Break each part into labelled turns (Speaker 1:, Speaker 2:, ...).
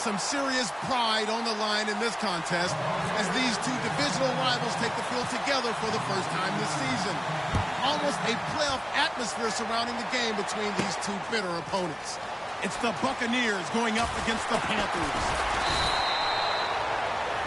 Speaker 1: some serious pride on the line in this contest as these two divisional rivals take the field together for the first time this season. Almost a playoff atmosphere surrounding the game between these two bitter opponents. It's the Buccaneers going up against the Panthers.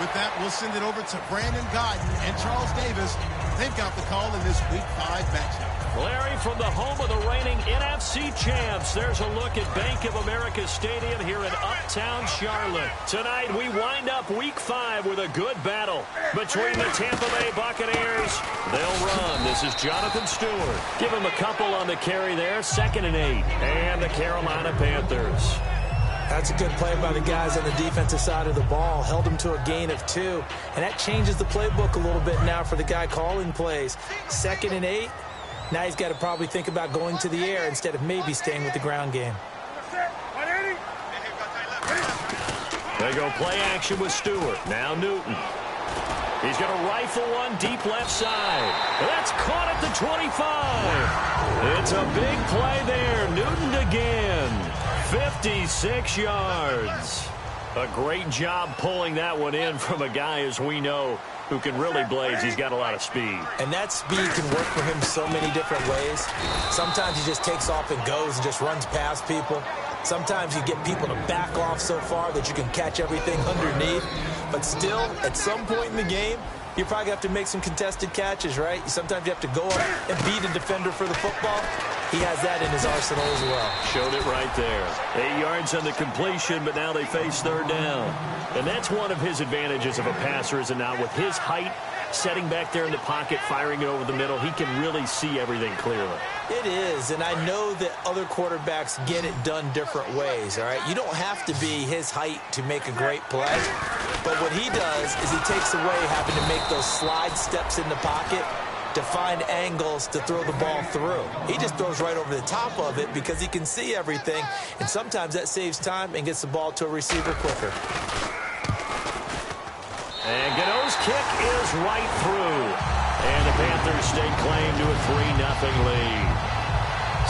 Speaker 1: With that, we'll send it over to Brandon Godden and Charles Davis. They've got the call in this Week 5 matchup.
Speaker 2: Larry, from the home of the reigning NFC champs, there's a look at Bank of America Stadium here in Uptown Charlotte. Tonight, we wind up Week 5 with a good battle between the Tampa Bay Buccaneers. They'll run. This is Jonathan Stewart. Give him a couple on the carry there, 2nd and 8. And the Carolina Panthers.
Speaker 3: That's a good play by the guys on the defensive side of the ball. Held them to a gain of 2. And that changes the playbook a little bit now for the guy calling plays. 2nd and 8. Now he's got to probably think about going to the air instead of maybe staying with the ground game.
Speaker 2: They go play action with Stewart. Now Newton. He's going to rifle one deep left side. That's caught at the 25. It's a big play there. Newton again. 56 yards. A great job pulling that one in from a guy, as we know, who can really blaze. He's got a lot of speed.
Speaker 3: And that speed can work for him so many different ways. Sometimes he just takes off and goes and just runs past people. Sometimes you get people to back off so far that you can catch everything underneath. But still, at some point in the game, you probably have to make some contested catches, right? Sometimes you have to go up and beat a defender for the football. He has that in his arsenal as well.
Speaker 2: Showed it right there. 8 yards on the completion, but now they face 3rd down. And that's one of his advantages of a passer, is it not? With his height, setting back there in the pocket, firing it over the middle, he can really see everything clearly.
Speaker 3: It is, and I know that other quarterbacks get it done different ways, all right? You don't have to be his height to make a great play, but what he does is he takes away having to make those slide steps in the pocket to find angles to throw the ball through. He just throws right over the top of it because he can see everything, and sometimes that saves time and gets the ball to a receiver quicker.
Speaker 2: And Gano's kick is right through. And the Panthers stake claim to a 3-0 lead.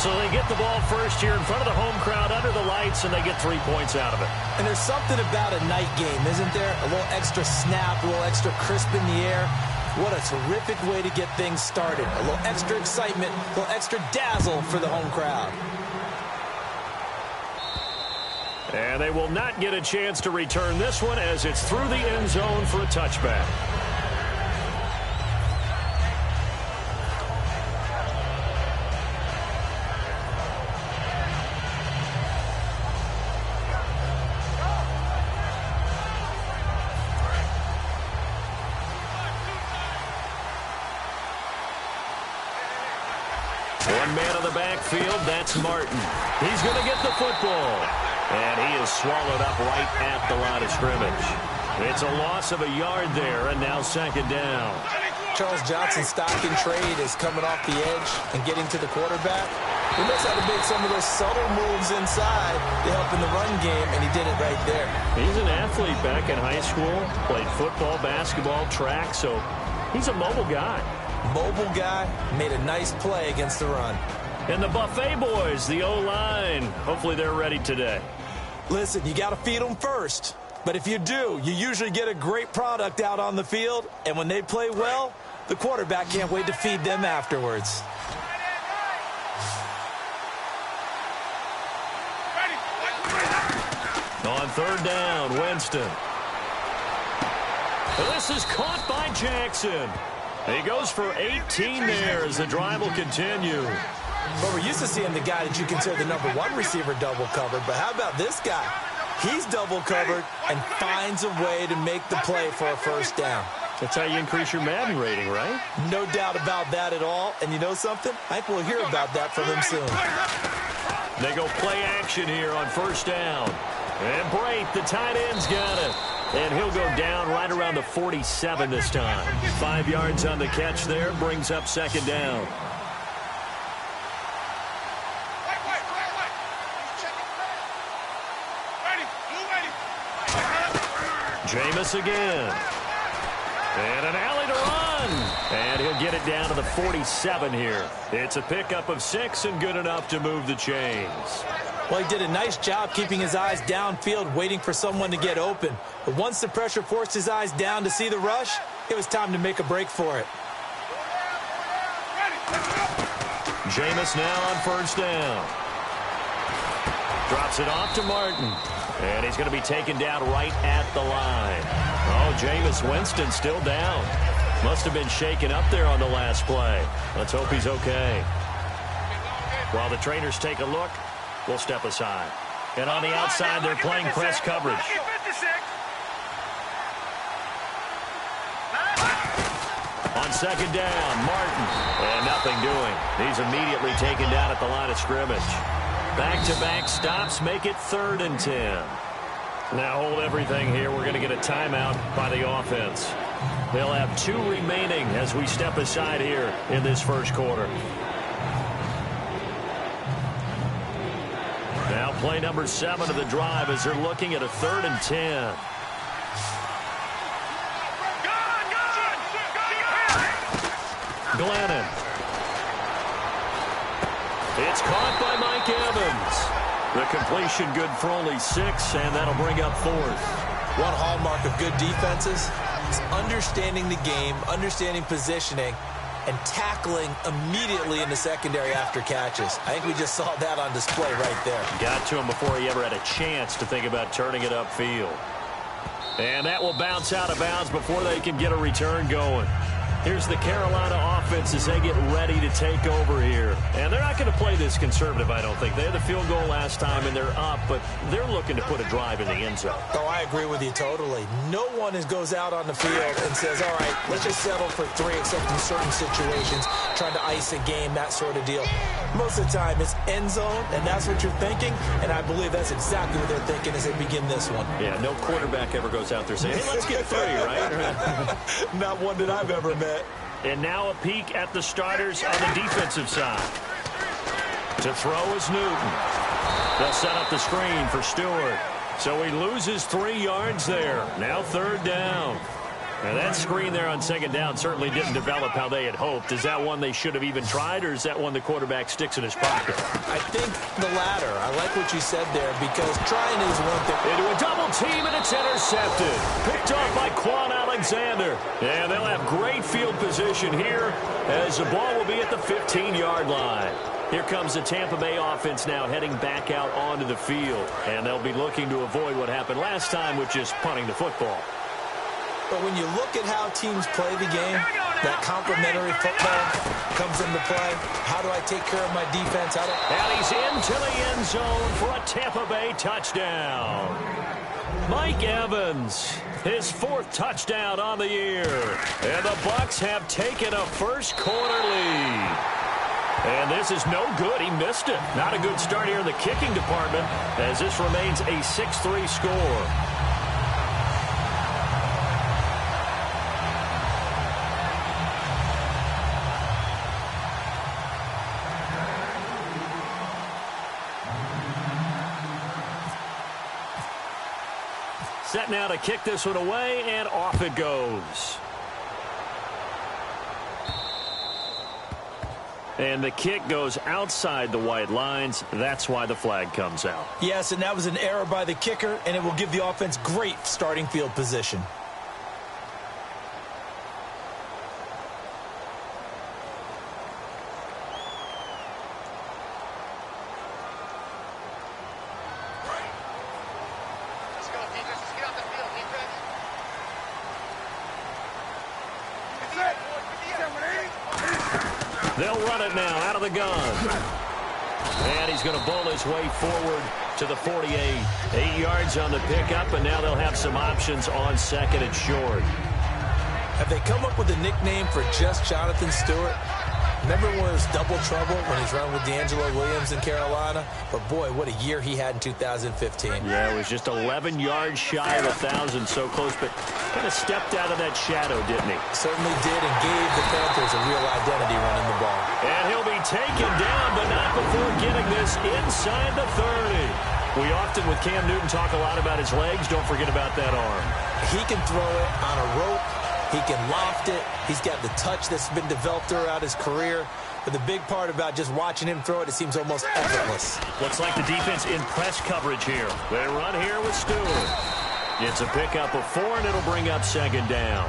Speaker 2: So they get the ball first here in front of the home crowd under the lights, and they get 3 points out of it.
Speaker 3: And there's something about a night game, isn't there? A little extra snap, a little extra crisp in the air. What a terrific way to get things started. A little extra excitement, a little extra dazzle for the home crowd.
Speaker 2: And they will not get a chance to return this one as it's through the end zone for a touchback. One man on the backfield, that's Martin. He's going to get the football. And he is swallowed up right at the line of scrimmage. It's a loss of a yard there, and now 2nd down.
Speaker 3: Charles Johnson's stock in trade is coming off the edge and getting to the quarterback. He knows how to make some of those subtle moves inside to help in the run game, and he did it right there. He's an athlete back in high school, played football, basketball, track, so he's a mobile guy. Mobile guy, made a nice play against the run.
Speaker 2: And the Buffet boys, the O-line, hopefully they're ready today.
Speaker 3: Listen, you got to feed them first. But if you do, you usually get a great product out on the field. And when they play well, the quarterback can't wait to feed them afterwards.
Speaker 2: On 3rd down, Winston. This is caught by Jackson. He goes for 18 there as the drive will continue.
Speaker 3: Well, we're used to seeing the guy that you consider the #1 receiver double covered, but how about this guy? He's double covered and finds a way to make the play for a 1st down.
Speaker 2: That's how you increase your Madden rating, right?
Speaker 3: No doubt about that at all. And you know something? I think we'll hear about that from him soon.
Speaker 2: They go play action here on 1st down. And Brate, the tight end's got it. And he'll go down right around the 47 this time. 5 yards on the catch there, brings up 2nd down. Jameis again. And an alley to run. And he'll get it down to the 47 here. It's a pickup of 6 and good enough to move the chains.
Speaker 3: Well, he did a nice job keeping his eyes downfield, waiting for someone to get open. But once the pressure forced his eyes down to see the rush, it was time to make a break for it.
Speaker 2: Jameis now on first down. Drops it off to Martin. And he's going to be taken down right at the line. Oh, Jameis Winston still down. Must have been shaken up there on the last play. Let's hope he's okay. While the trainers take a look, we'll step aside. And on the outside, they're playing press coverage. On second down, Martin. And nothing doing. He's immediately taken down at the line of scrimmage. Back-to-back stops make it 3rd and 10. Now hold everything here. We're going to get a timeout by the offense. They'll have 2 remaining as we step aside here in this first quarter. Now play number 7 of the drive as they're looking at a 3rd and 10. Glennon. It's caught by Mike Evans. The completion good for only 6, and that'll bring up 4th.
Speaker 3: One hallmark of good defenses is understanding the game, understanding positioning, and tackling immediately in the secondary after catches. I think we just saw that on display right there.
Speaker 2: Got to him before he ever had a chance to think about turning it upfield. And that will bounce out of bounds before they can get a return going. Here's the Carolina offense as they get ready to take over here. And they're not going to play this conservative, I don't think. They had the field goal last time, and they're up, but they're looking to put a drive in the end zone.
Speaker 3: Oh, I agree with you totally. No one goes out on the field and says, all right, let's just settle for 3, except in certain situations, trying to ice a game, that sort of deal. Most of the time, it's end zone, and that's what you're thinking, and I believe that's exactly what they're thinking as they begin this one.
Speaker 2: Yeah, no quarterback ever goes out there saying, hey, let's get 3, right?
Speaker 3: Not one that I've ever met.
Speaker 2: And now a peek at the starters on the defensive side. To throw is Newton. They'll set up the screen for Stewart. So he loses 3 yards there. Now 3rd down. And that screen there on second down certainly didn't develop how they had hoped. Is that one they should have even tried, or is that one the quarterback sticks in his pocket?
Speaker 3: I think the latter. I like what you said there, because trying is one thing.
Speaker 2: Into a double team, and it's intercepted. Picked off by Quan Alexander. And they'll have great field position here as the ball will be at the 15-yard line. Here comes the Tampa Bay offense now heading back out onto the field. And they'll be looking to avoid what happened last time with just punting the football.
Speaker 3: But when you look at how teams play the game, that complementary football comes into play. How do I take care of my defense?
Speaker 2: And he's into the end zone for a Tampa Bay touchdown. Mike Evans, his 4th touchdown on the year. And the Bucs have taken a first quarter lead. And this is no good. He missed it. Not a good start here in the kicking department as this remains a 6-3 score. Set now to kick this one away, and off it goes. And the kick goes outside the white lines. That's why the flag comes out.
Speaker 3: Yes, and that was an error by the kicker, and it will give the offense great starting field position.
Speaker 2: They'll run it now out of the gun. And he's going to bowl his way forward to the 48. 8 yards on the pickup, and now they'll have some options on 2nd and short.
Speaker 3: Have they come up with a nickname for just Jonathan Stewart? Remember when it was double trouble when he's running with D'Angelo Williams in Carolina? But, boy, what a year he had in 2015.
Speaker 2: Yeah, it was just 11 yards shy of 1,000, so close, but kind of stepped out of that shadow, didn't he?
Speaker 3: Certainly did, and gave the Panthers a real identity running the ball.
Speaker 2: And he'll be taken down, but not before getting this inside the 30. We often, with Cam Newton, talk a lot about his legs. Don't forget about that arm.
Speaker 3: He can throw it on a rope, He can loft it. He's got the touch that's been developed throughout his career. But the big part about just watching him throw it, it seems almost effortless.
Speaker 2: Looks like the defense in press coverage here. They run here with Stewart. It's a pickup of 4, and it'll bring up second down.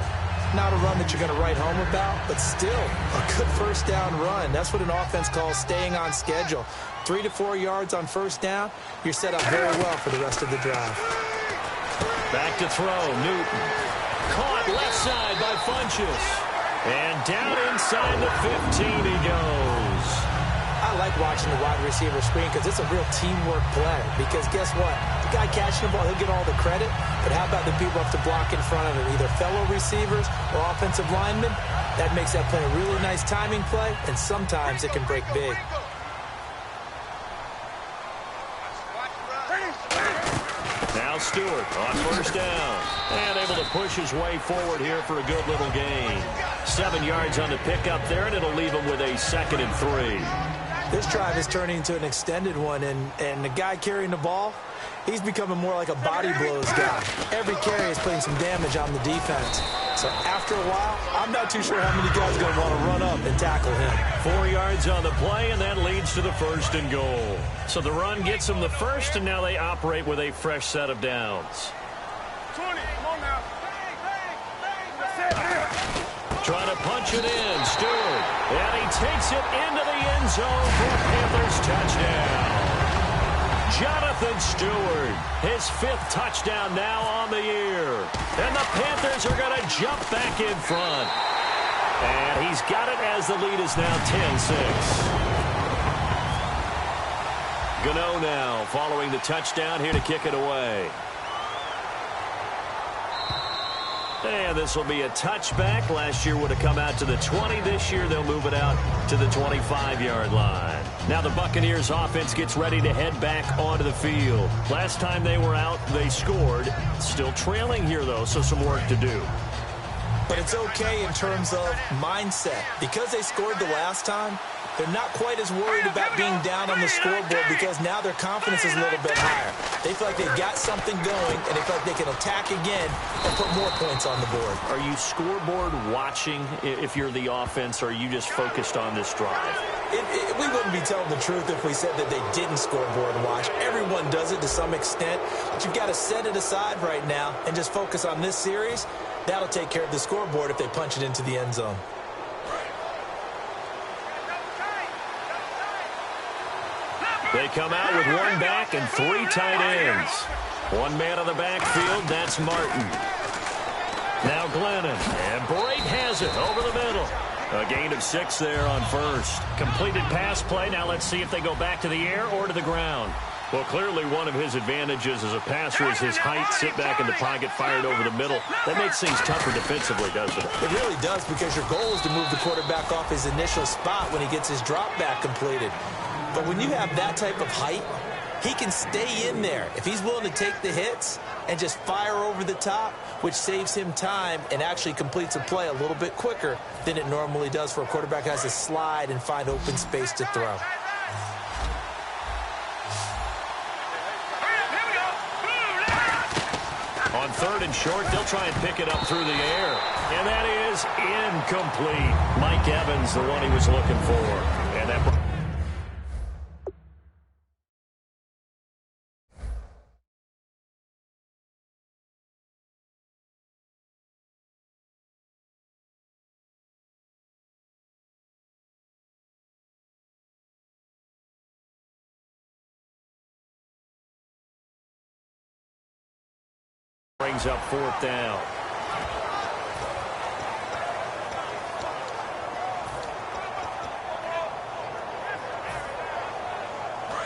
Speaker 3: Not a run that you're going to write home about, but still a good first down run. That's what an offense calls staying on schedule. 3 to 4 yards on first down, you're set up very well for the rest of the drive.
Speaker 2: Back to throw, Newton. Caught left side by Funchess. And down inside the 15 he goes.
Speaker 3: I like watching the wide receiver screen because it's a real teamwork play. Because guess what? The guy catching the ball, he'll get all the credit. But how about the people up to block in front of him? Either fellow receivers or offensive linemen. That makes that play a really nice timing play. And sometimes it can break big.
Speaker 2: Now Stewart on first down. And able to push his way forward here for a good little gain. 7 yards on the pickup there, and it'll leave him with a 2nd and 3.
Speaker 3: This drive is turning into an extended one, and the guy carrying the ball, he's becoming more like a body blows guy. Every carry is putting some damage on the defense. So after a while, I'm not too sure how many guys are going to want to run up and tackle him.
Speaker 2: 4 yards on the play, and that leads to the 1st and goal. So the run gets them the first, and now they operate with a fresh set of downs.
Speaker 4: 20, come on now.
Speaker 2: Trying to punch it in, Stewart. And he takes it into the end zone for a Panthers touchdown. Jonathan Stewart, his 5th touchdown now on the year. And the Panthers are going to jump back in front. And he's got it as the lead is now 10-6. Gano now following the touchdown here to kick it away. And this will be a touchback. Last year would have come out to the 20. This year they'll move it out to the 25-yard line. Now the Buccaneers offense gets ready to head back onto the field. Last time they were out, they scored. Still trailing here, though, so some work to do.
Speaker 3: But it's okay in terms of mindset. Because they scored the last time, they're not quite as worried about being down on the scoreboard because now their confidence is a little bit higher. They feel like they've got something going, and they feel like they can attack again and put more points on the board.
Speaker 2: Are you scoreboard watching if you're the offense, or are you just focused on this drive?
Speaker 3: We wouldn't be telling the truth if we said that they didn't scoreboard watch. Everyone does it to some extent, but you've got to set it aside right now and just focus on this series. That'll take care of the scoreboard if they punch it into the end zone.
Speaker 2: They come out with 1 back and 3 tight ends. 1 man on the backfield, that's Martin. Now Glennon, and Brate has it over the middle. A gain of 6 there on first. Completed pass play. Now let's see if they go back to the air or to the ground. Well, clearly one of his advantages as a passer is his height. Sit back in the pocket, fired over the middle. That makes things tougher defensively, doesn't it?
Speaker 3: It really does, because your goal is to move the quarterback off his initial spot when he gets his drop back completed. But when you have that type of height, he can stay in there if he's willing to take the hits and just fire over the top, which saves him time and actually completes a play a little bit quicker than it normally does for a quarterback who has to slide and find open space to throw.
Speaker 2: On 3rd and short, they'll try and pick it up through the air. And that is incomplete. Mike Evans, the one he was looking for. And that... brings up 4th down.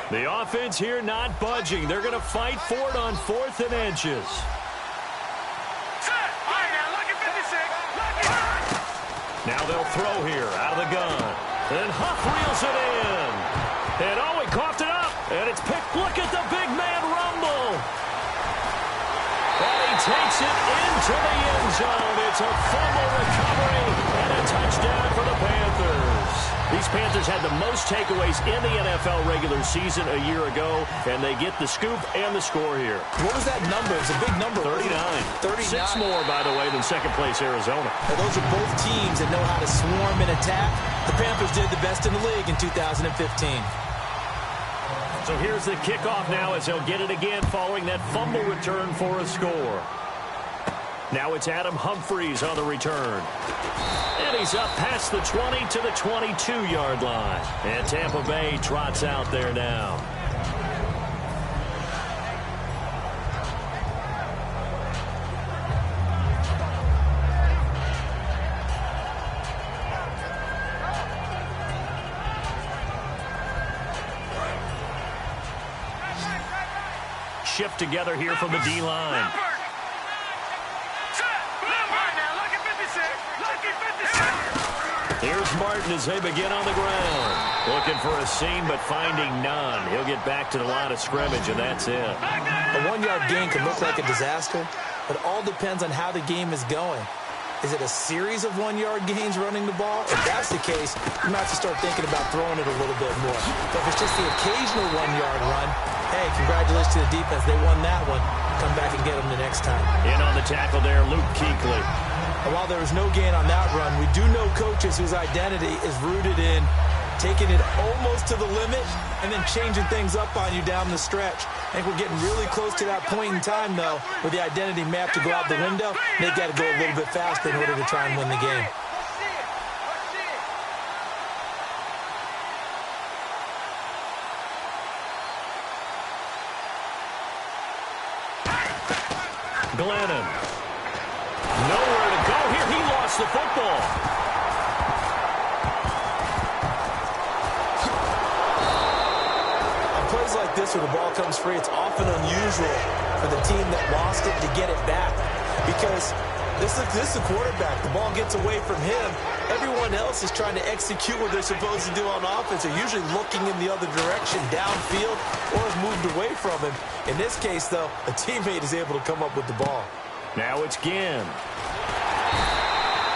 Speaker 2: The offense here not budging. They're going to fight for it on 4th and inches. Now they'll throw here out of the gun. And Huff reels it in. And oh, he coughed it up. And it's picked. Look at the big man rumble. And he takes it into the end zone. It's a fumble recovery and a touchdown for the Panthers. These Panthers had the most takeaways in the NFL regular season a year ago, and they get the scoop and the score here.
Speaker 3: What was that number? It's a big number.
Speaker 2: 39.
Speaker 3: 39.
Speaker 2: 6 more, by the way, than second-place Arizona.
Speaker 3: Now, those are both teams that know how to swarm and attack. The Panthers did the best in the league in 2015.
Speaker 2: So here's the kickoff now as they'll get it again following that fumble return for a score. Now it's Adam Humphries on the return. And he's up past the 20 to the 22-yard line. And Tampa Bay trots out there now. Shift together here from the D-line. Here's Martin as they begin on the ground. Looking for a seam, but finding none. He'll get back to the line of scrimmage, and that's it.
Speaker 3: A 1-yard gain can look like a disaster, but it all depends on how the game is going. Is it a series of 1-yard gains running the ball? If that's the case, you might have to start thinking about throwing it a little bit more. But if it's just the occasional 1-yard run, hey, congratulations to the defense. They won that one. Come back and get them the next time.
Speaker 2: In on the tackle there, Luke Kuechly.
Speaker 3: And while there was no gain on that run, we do know coaches whose identity is rooted in taking it almost to the limit and then changing things up on you down the stretch. I think we're getting really close to that point in time, though, where the identity map to go out the window. They've got to go a little bit faster in order to try and win the game.
Speaker 2: Glennon. Nowhere to go here. He lost the football.
Speaker 3: On plays like this where the ball comes free, it's often unusual for the team that lost it to get it back. Because this is the quarterback. The ball gets away from him. Everyone else is trying to execute what they're supposed to do on offense. They're usually looking in the other direction, downfield, or have moved away from him. In this case, though, a teammate is able to come up with the ball.
Speaker 2: Now it's Ginn.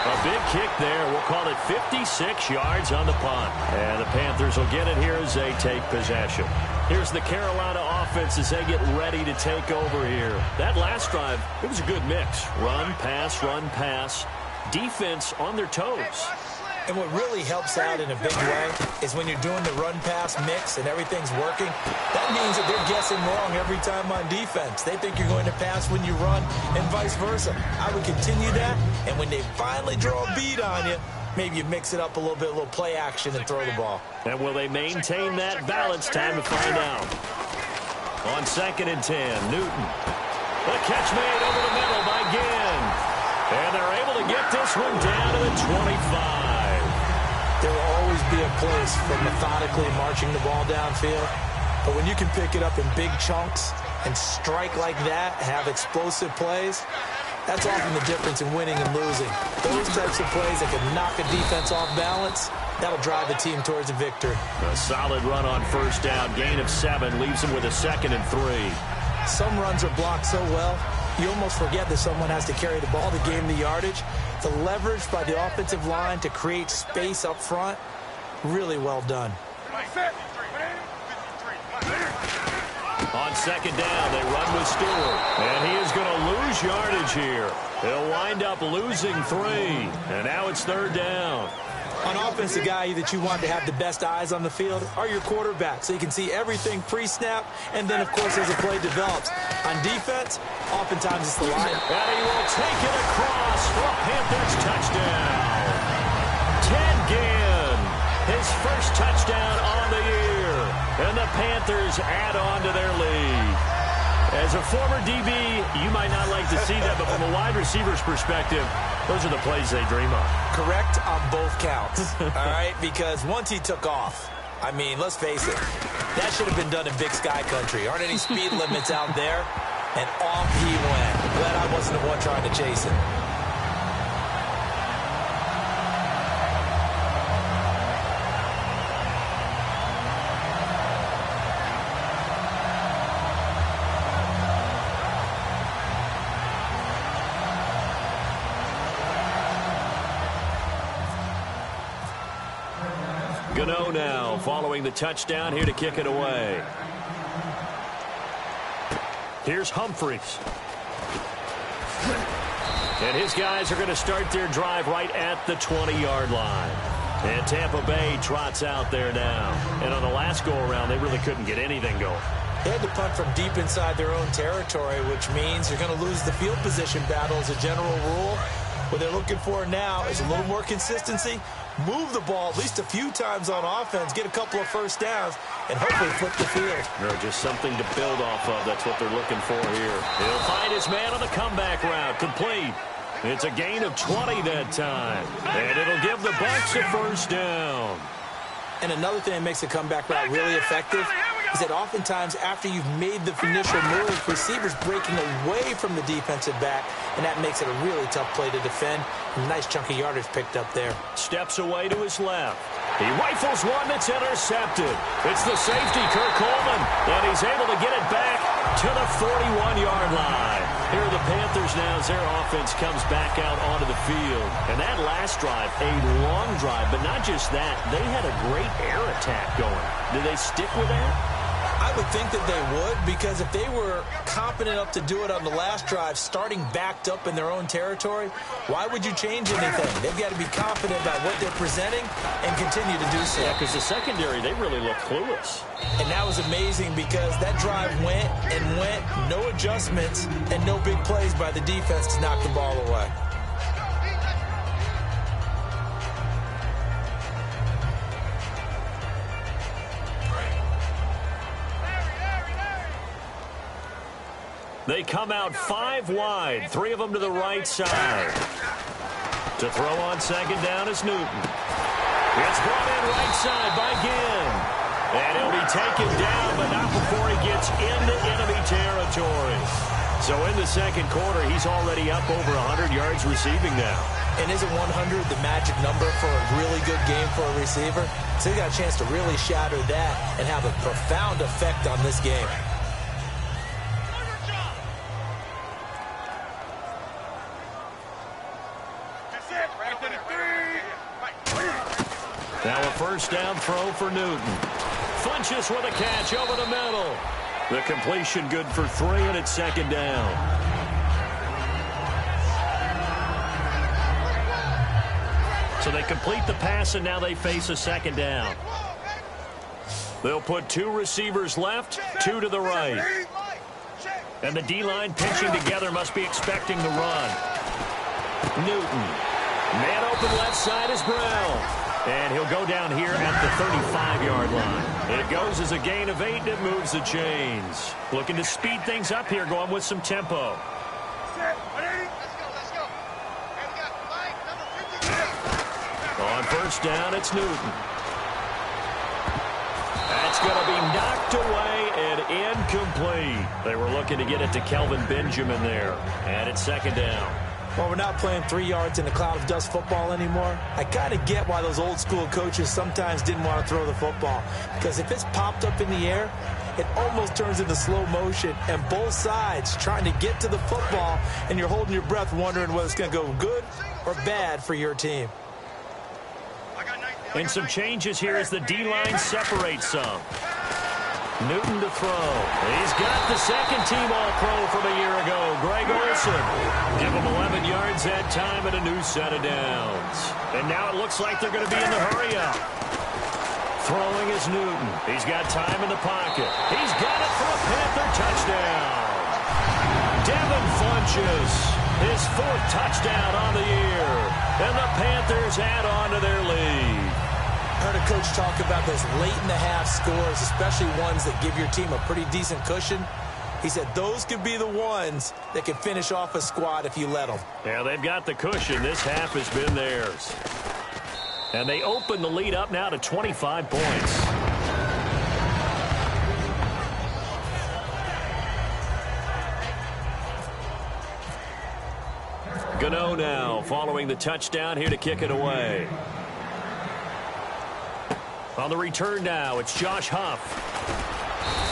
Speaker 2: A big kick there. We'll call it 56 yards on the punt. And the Panthers will get it here as they take possession. Here's the Carolina offense as they get ready to take over here. That last drive, it was a good mix. Run, pass, defense on their toes.
Speaker 3: And what really helps out in a big way is when you're doing the run-pass mix and everything's working, that means that they're guessing wrong every time on defense. They think you're going to pass when you run and vice versa. I would continue that, and when they finally draw a beat on you, maybe you mix it up a little bit, a little play action, and throw the ball.
Speaker 2: And will they maintain that balance? Time to find out. On 2nd and 10, Newton. The catch made over the middle by Ginn. And they're able to get this one down to the 25.
Speaker 3: There will always be a place for methodically marching the ball downfield. But when you can pick it up in big chunks and strike like that, have explosive plays, that's often the difference in winning and losing. Those types of plays that can knock a defense off balance, that'll drive a team towards a victory.
Speaker 2: A solid run on first down. Gain of 7 leaves them with a 2nd and 3.
Speaker 3: Some runs are blocked so well, you almost forget that someone has to carry the ball to gain the yardage. The leverage by the offensive line to create space up front, really well done.
Speaker 2: On 2nd down, they run with Stewart. And he is going to lose yardage here. He'll wind up losing 3. And now it's 3rd down.
Speaker 3: On offense, the guy that you want to have the best eyes on the field are your quarterbacks, so you can see everything pre-snap, and then, of course, as the play develops. On defense, oftentimes it's the line.
Speaker 2: And he will take it across for a Panthers touchdown. Ted Ginn, his first touchdown on the year. And the Panthers add on to their lead. As a former DB, you might not like to see that, but from a wide receiver's perspective, those are the plays they dream of.
Speaker 3: Correct on both counts, all right? Because once he took off, I mean, let's face it, that should have been done in Big Sky Country. Aren't any speed limits out there? And off he went. Glad I wasn't the one trying to chase him.
Speaker 2: Gano now following the touchdown here to kick it away. Here's Humphries. And his guys are going to start their drive right at the 20-yard line. And Tampa Bay trots out there now. And on the last go-around, they really couldn't get anything going.
Speaker 3: They had to punt from deep inside their own territory, which means you're going to lose the field position battle as a general rule. What they're looking for now is a little more consistency, move the ball at least a few times on offense, get a couple of first downs, and hopefully flip the field.
Speaker 2: No, just something to build off of. That's what they're looking for here. He'll find his man on the comeback route. Complete. It's a gain of 20 that time. And it'll give the Bucs a first down.
Speaker 3: And another thing that makes a comeback route really effective is that oftentimes after you've made the initial move, receivers breaking away from the defensive back, and that makes it a really tough play to defend. A nice chunk of yardage picked up there.
Speaker 2: Steps away to his left. He rifles one that's intercepted. It's the safety, Kirk Coleman, and he's able to get it back to the 41-yard line. Here are the Panthers now as their offense comes back out onto the field. And that last drive, a long drive, but not just that. They had a great air attack going. Did they stick with that?
Speaker 3: I would think that they would, because if they were competent enough to do it on the last drive, starting backed up in their own territory, why would you change anything? They've got to be confident about what they're presenting and continue to do so.
Speaker 2: Yeah, because the secondary, they really look clueless.
Speaker 3: And that was amazing because that drive went and went, no adjustments, and no big plays by the defense to knock the ball away.
Speaker 2: They come out 5 wide, 3 of them to the right side. To throw on second down is Newton. It's brought in right side by Ginn. And he'll be taken down, but not before he gets into enemy territory. So in the second quarter, he's already up over 100 yards receiving now.
Speaker 3: And isn't 100 the magic number for a really good game for a receiver? So he got a chance to really shatter that and have a profound effect on this game.
Speaker 2: Now a first down throw for Newton. Funches with a catch over the middle. The completion good for 3, and it's second down. So they complete the pass, and now they face a second down. They'll put 2 receivers left, 2 to the right. And the D-line pinching together must be expecting the run. Newton. Man open left side is Brown. And he'll go down here at the 35-yard line. It goes as a gain of 8, and it moves the chains. Looking to speed things up here, going with some tempo. On first down, it's Newton. That's going to be knocked away and incomplete. They were looking to get it to Kelvin Benjamin there. And it's second down.
Speaker 3: Well, we're not playing 3 yards in a cloud of dust football anymore. I kind of get why those old school coaches sometimes didn't want to throw the football. Because if it's popped up in the air, it almost turns into slow motion. And both sides trying to get to the football, and you're holding your breath wondering whether it's going to go good or bad for your team.
Speaker 2: And some changes here as the D-line separates some. Newton to throw. He's got the second-team All-Pro from a year ago, Greg Olsen. Give him 11 yards that time and a new set of downs. And now it looks like they're going to be in the hurry-up. Throwing is Newton. He's got time in the pocket. He's got it for a Panther touchdown. Devin Funches, his 4th touchdown on the year. And the Panthers add on to their lead.
Speaker 3: I heard a coach talk about those late-in-the-half scores, especially ones that give your team a pretty decent cushion. He said those could be the ones that can finish off a squad if you let them.
Speaker 2: Yeah, they've got the cushion. This half has been theirs. And they open the lead up now to 25 points. Gano now following the touchdown here to kick it away. On the return now, it's Josh Huff.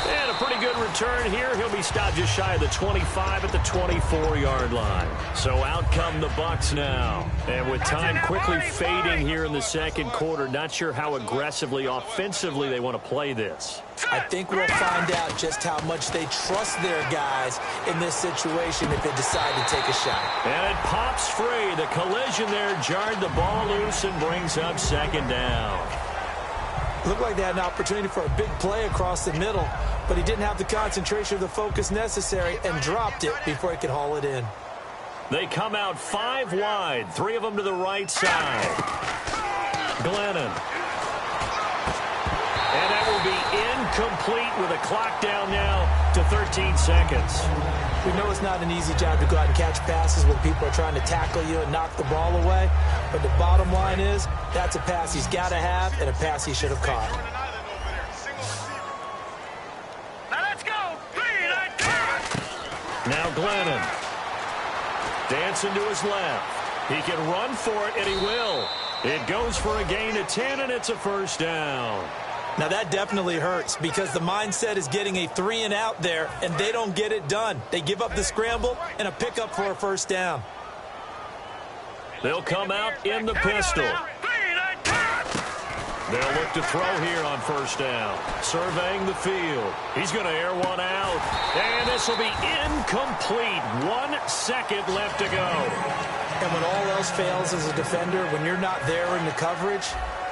Speaker 2: And a pretty good return here. He'll be stopped just shy of the 25 at the 24-yard line. So out come the Bucs now. And with time quickly fading here in the second quarter, not sure how aggressively, offensively they want to play this.
Speaker 3: I think we'll find out just how much they trust their guys in this situation if they decide to take a shot.
Speaker 2: And it pops free. The collision there jarred the ball loose and brings up second down.
Speaker 3: Looked like they had an opportunity for a big play across the middle, but he didn't have the concentration or the focus necessary and dropped it before he could haul it in.
Speaker 2: They come out 5 wide, 3 of them to the right side. Glennon. And that will be incomplete with a clock down now to 13 seconds.
Speaker 3: We know it's not an easy job to go out and catch passes when people are trying to tackle you and knock the ball away. But the bottom line is, that's a pass he's got to have and a pass he should have caught.
Speaker 4: Now let's go. 3,
Speaker 2: Now Glennon. Dancing to his left. He can run for it, and he will. It goes for a gain of 10, and it's a first down.
Speaker 3: Now that definitely hurts because the mindset is getting a 3-and-out there, and they don't get it done. They give up the scramble and a pickup for a first down.
Speaker 2: They'll come out in the pistol. They'll look to throw here on first down. Surveying the field. He's going to air one out. And this will be incomplete. 1 second left to go.
Speaker 3: And when all else fails as a defender, when you're not there in the coverage,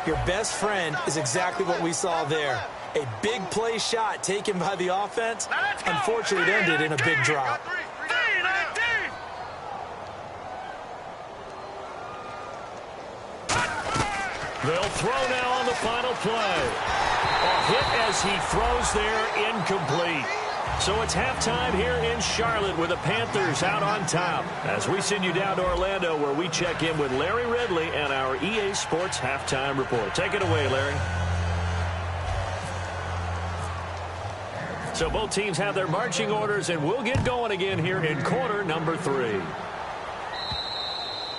Speaker 3: your best friend is exactly what we saw there. A big play shot taken by the offense. Unfortunately, it ended in a big drop.
Speaker 2: They'll throw now on the final play. A hit as he throws there, incomplete. So it's halftime here in Charlotte with the Panthers out on top. As we send you down to Orlando where we check in with Larry Ridley and our EA Sports Halftime Report. Take it away, Larry. So both teams have their marching orders, and we'll get going again here in quarter number 3.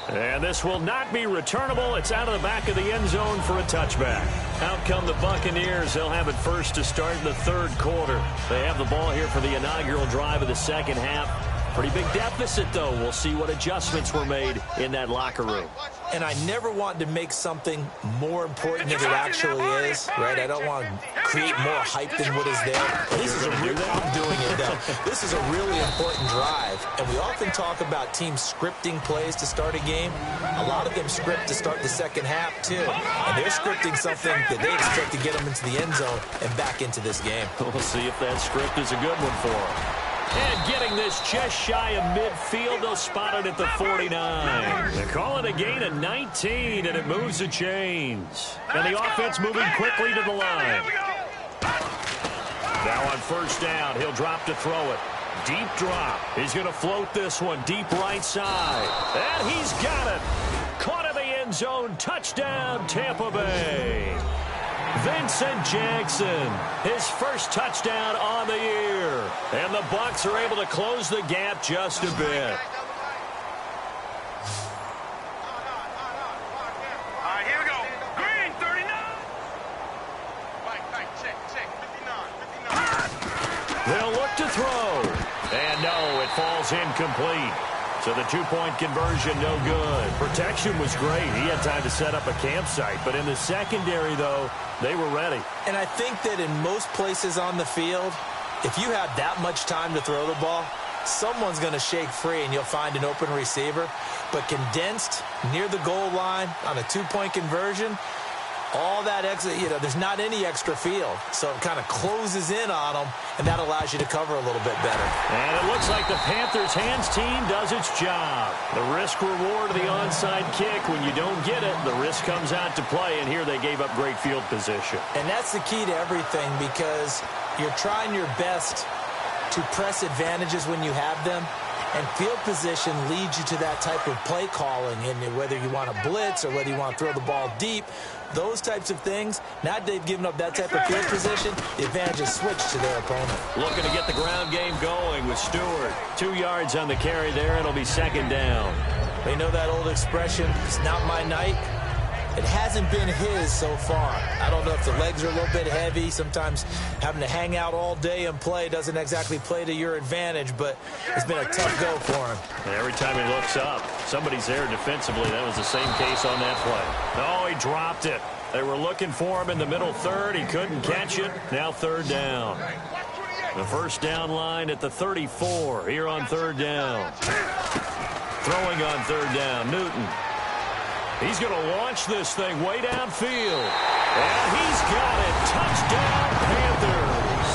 Speaker 2: And this will not be returnable. It's out of the back of the end zone for a touchback. Out come the Buccaneers. They'll have it first to start in the third quarter. They have the ball here for the inaugural drive of the second half. Pretty big deficit, though. We'll see what adjustments were made in that locker room.
Speaker 3: And I never want to make something more important than it actually is, right? I don't want to create more hype than what is there. This is a real, I'm doing it, though. This is a really important drive, and we often talk about teams scripting plays to start a game. A lot of them script to start the second half, too. And they're scripting something that they expect to get them into the end zone and back into this game.
Speaker 2: We'll see if that script is a good one for them. And getting this just shy of midfield, they'll spot it at the 49. They call it a gain of 19, and it moves the chains. And the offense moving quickly to the line. Now on first down, he'll drop to throw it. Deep drop. He's going to float this one deep right side. And he's got it. Caught in the end zone. Touchdown, Tampa Bay. Vincent Jackson, his first touchdown on the year. And the Bucs are able to close the gap just a bit.
Speaker 4: All right, here we go. Green, 39. Check, 59.
Speaker 2: They'll look to throw. And no, it falls incomplete. So the two-point conversion, no good. Protection was great. He had time to set up a campsite. But in the secondary, though, they were ready.
Speaker 3: And I think that in most places on the field, if you have that much time to throw the ball, someone's going to shake free and you'll find an open receiver. But condensed near the goal line on a two-point conversion, all that extra, there's not any extra field. So it kind of closes in on them, and that allows you to cover a little bit better.
Speaker 2: And it looks like the Panthers' hands team does its job. The risk-reward of the onside kick, when you don't get it, the risk comes out to play, and here they gave up great field position.
Speaker 3: And that's the key to everything, because you're trying your best to press advantages when you have them. And field position leads you to that type of play calling, and whether you want to blitz or whether you want to throw the ball deep, those types of things. Now they've given up that type of field position, the advantage is switched to their opponent.
Speaker 2: Looking to get the ground game going with Stewart. 2 yards on the carry there. It'll be second down.
Speaker 3: They know that old expression, it's not my night. It hasn't been his so far. I don't know if the legs are a little bit heavy. Sometimes having to hang out all day and play doesn't exactly play to your advantage, but it's been a tough go for him.
Speaker 2: And every time he looks up, somebody's there defensively. That was the same case on that play. Oh, he dropped it. They were looking for him in the middle third. He couldn't catch it. Now third down. The first down line at the 34 here on third down. Throwing on third down, Newton. He's going to launch this thing way downfield. And he's got it. Touchdown, Panthers.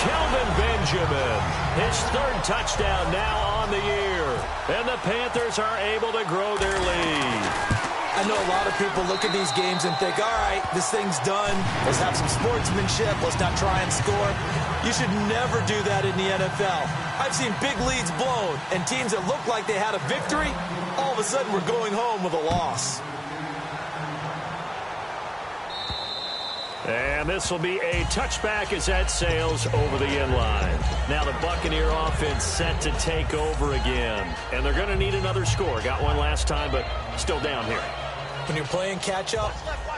Speaker 2: Kelvin Benjamin, his third touchdown now on the year. And the Panthers are able to grow their lead.
Speaker 3: I know a lot of people look at these games and think, all right, this thing's done. Let's have some sportsmanship. Let's not try and score. You should never do that in the NFL. I've seen big leads blown, and teams that look like they had a victory, all of a sudden we're going home with a loss.
Speaker 2: And this will be a touchback as that sails over the end line. Now the Buccaneer offense set to take over again. And they're going to need another score. Got one last time, but still down here.
Speaker 3: When you're playing catch-up,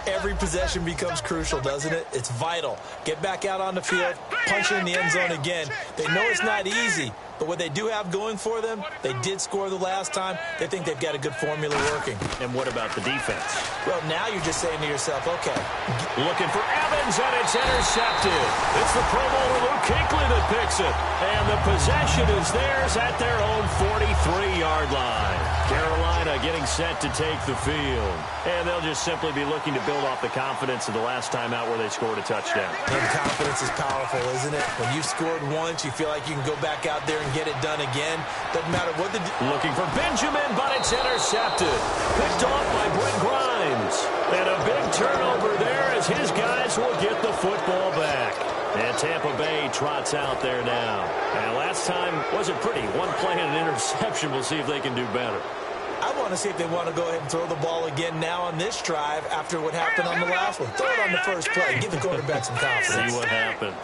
Speaker 3: every possession becomes crucial, doesn't it? It's vital. Get back out on the field, punch it in the end zone again. They know it's not easy, but what they do have going for them, they did score the last time. They think they've got a good formula working.
Speaker 2: And what about the defense?
Speaker 3: Well, now you're just saying to yourself, okay.
Speaker 2: Looking for Evans, and it's intercepted. It's the Pro Bowler Luke Kuechly that picks it. And the possession is theirs at their own 43-yard line. Carolina getting set to take the field. And they'll just simply be looking to build off the confidence of the last time out where they scored a touchdown.
Speaker 3: And confidence is powerful, isn't it? When you've scored once, you feel like you can go back out there and get it done again. Doesn't matter what the...
Speaker 2: Looking for Benjamin, but it's intercepted. Picked off by Brent Grimes. And a big turnover there as his guys will get the football back. And Tampa Bay trots out there now. And last time wasn't pretty. One play and an interception. We'll see if they can do better.
Speaker 3: I want to see if they want to go ahead and throw the ball again now on this drive after what happened on the last one. Throw it on the first play. Give the quarterback some confidence.
Speaker 2: See what happens.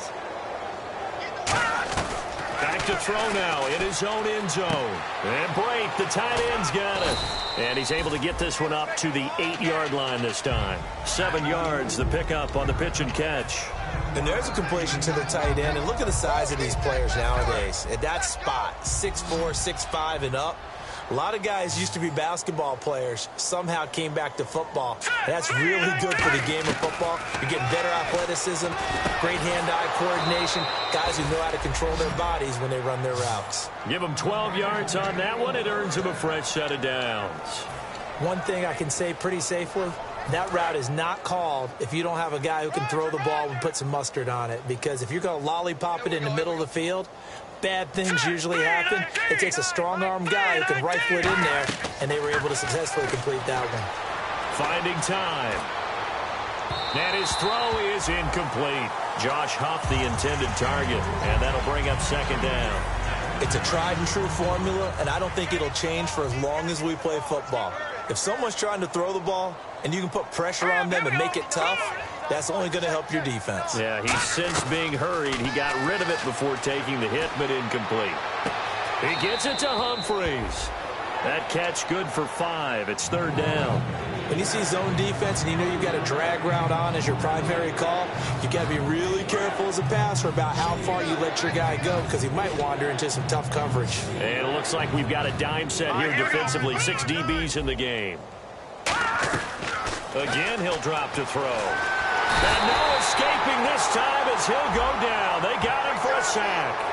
Speaker 2: Back to throw now in his own end zone. And Brate, the tight end's got it. And he's able to get this one up to the 8-yard line this time. 7 yards, the pickup on the pitch and catch.
Speaker 3: And there's a completion to the tight end. And look at the size of these players nowadays. At that spot, 6'4", 6'5", and up. A lot of guys used to be basketball players, somehow came back to football. That's really good for the game of football. You're getting better athleticism, great hand-eye coordination, guys who know how to control their bodies when they run their routes.
Speaker 2: Give them 12 yards on that one. It earns them a fresh set of downs.
Speaker 3: One thing I can say pretty safely, that route is not called if you don't have a guy who can throw the ball and put some mustard on it. Because if you're going to lollipop it in the middle of the field, bad things usually happen. It takes a strong-arm guy who can rifle it in there, and they were able to successfully complete that one.
Speaker 2: Finding time. And his throw is incomplete. Josh Huff, the intended target, and that'll bring up second down.
Speaker 3: It's a tried-and-true formula, and I don't think it'll change for as long as we play football. If someone's trying to throw the ball, and you can put pressure on them and make it tough, that's only going to help your defense.
Speaker 2: Yeah, he's since being hurried. He got rid of it before taking the hit, but incomplete. He gets it to Humphreys. That catch good for 5. It's third down.
Speaker 3: When you see zone defense and you know you've got a drag route on as your primary call, you've got to be really careful as a passer about how far you let your guy go because he might wander into some tough coverage.
Speaker 2: And it looks like we've got a dime set here defensively. 6 DBs in the game. Again, he'll drop to throw. And no escaping this time as he'll go down. They got him for a sack.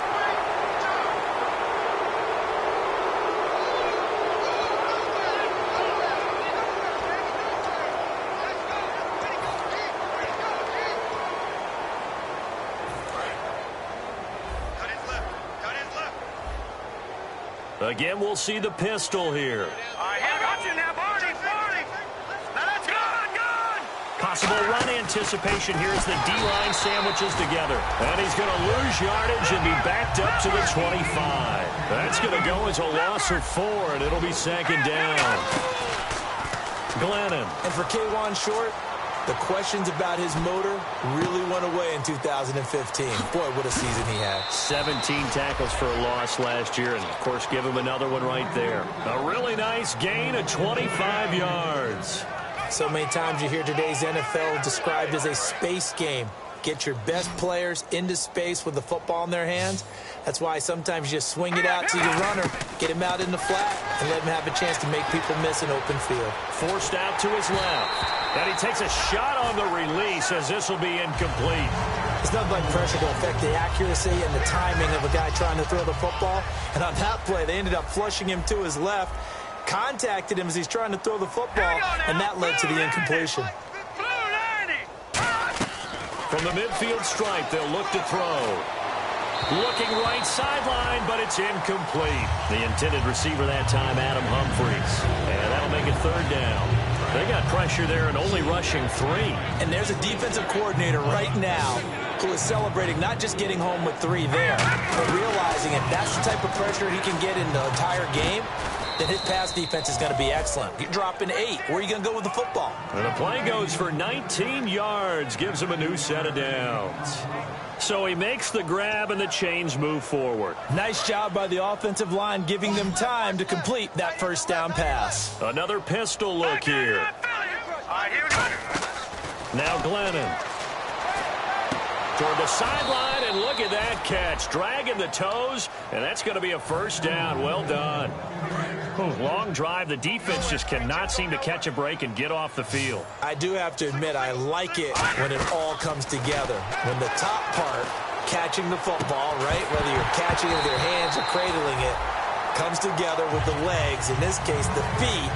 Speaker 2: Again, we'll see the pistol here.
Speaker 4: All right, I got you now, Barney. Now let's go. Good.
Speaker 2: Possible run anticipation here as the D-line sandwiches together. And he's going to lose yardage and be backed up to the 25. That's going to go as a loss of 4, and it'll be second down. Glennon.
Speaker 3: And for K1 Short, the questions about his motor really went away in 2015. Boy, what a season he had.
Speaker 2: 17 tackles for a loss last year, and, of course, give him another one right there. A really nice gain of 25 yards.
Speaker 3: So many times you hear today's NFL described as a space game. Get your best players into space with the football in their hands. That's why sometimes you just swing it out to your runner, get him out in the flat, and let him have a chance to make people miss an open field.
Speaker 2: Forced out to his left. And he takes a shot on the release as this will be incomplete.
Speaker 3: It's nothing like pressure to affect the accuracy and the timing of a guy trying to throw the football. And on that play, they ended up flushing him to his left, contacted him as he's trying to throw the football, and that led to the incompletion.
Speaker 2: From the midfield stripe, they'll look to throw. Looking right sideline, but it's incomplete. The intended receiver that time, Adam Humphries. And that'll make it third down. They got pressure there and only rushing 3.
Speaker 3: And there's a defensive coordinator right now who is celebrating not just getting home with 3 there, but realizing if that's the type of pressure he can get in the entire game, then his pass defense is going to be excellent. You're dropping 8. Where are you going to go with the football?
Speaker 2: And the play goes for 19 yards, gives him a new set of downs. So he makes the grab and the chains move forward.
Speaker 3: Nice job by the offensive line giving them time to complete that first down pass.
Speaker 2: Another pistol look here. Now Glennon. Toward the sideline, and look at that catch. Dragging the toes, and that's going to be a first down. Well done. Long drive. The defense just cannot seem to catch a break and get off the field.
Speaker 3: I do have to admit, I like it when it all comes together. When the top part, catching the football, right, whether you're catching it with your hands or cradling it, comes together with the legs, in this case the feet,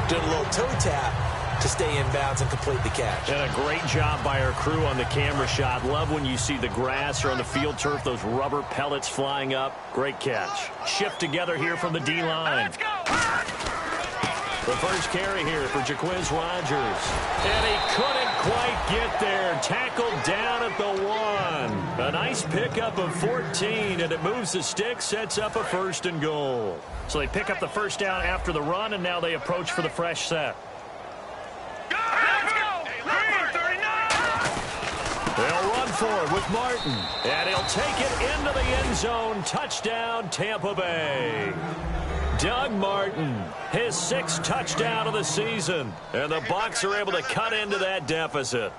Speaker 3: doing a little toe tap to stay in bounds and complete the catch.
Speaker 2: And a great job by our crew on the camera shot. Love when you see the grass or on the field turf, those rubber pellets flying up. Great catch. Shift together here from the D-line. The first carry here for Jaquiz Rogers. And he couldn't quite get there. Tackled down at the 1. A nice pickup of 14, and it moves the stick, sets up a first and goal. So they pick up the first down after the run, and now they approach for the fresh set. They'll run for it with Martin. And he'll take it into the end zone. Touchdown, Tampa Bay. Doug Martin, his 6th touchdown of the season. And the Bucs are able to cut into that deficit.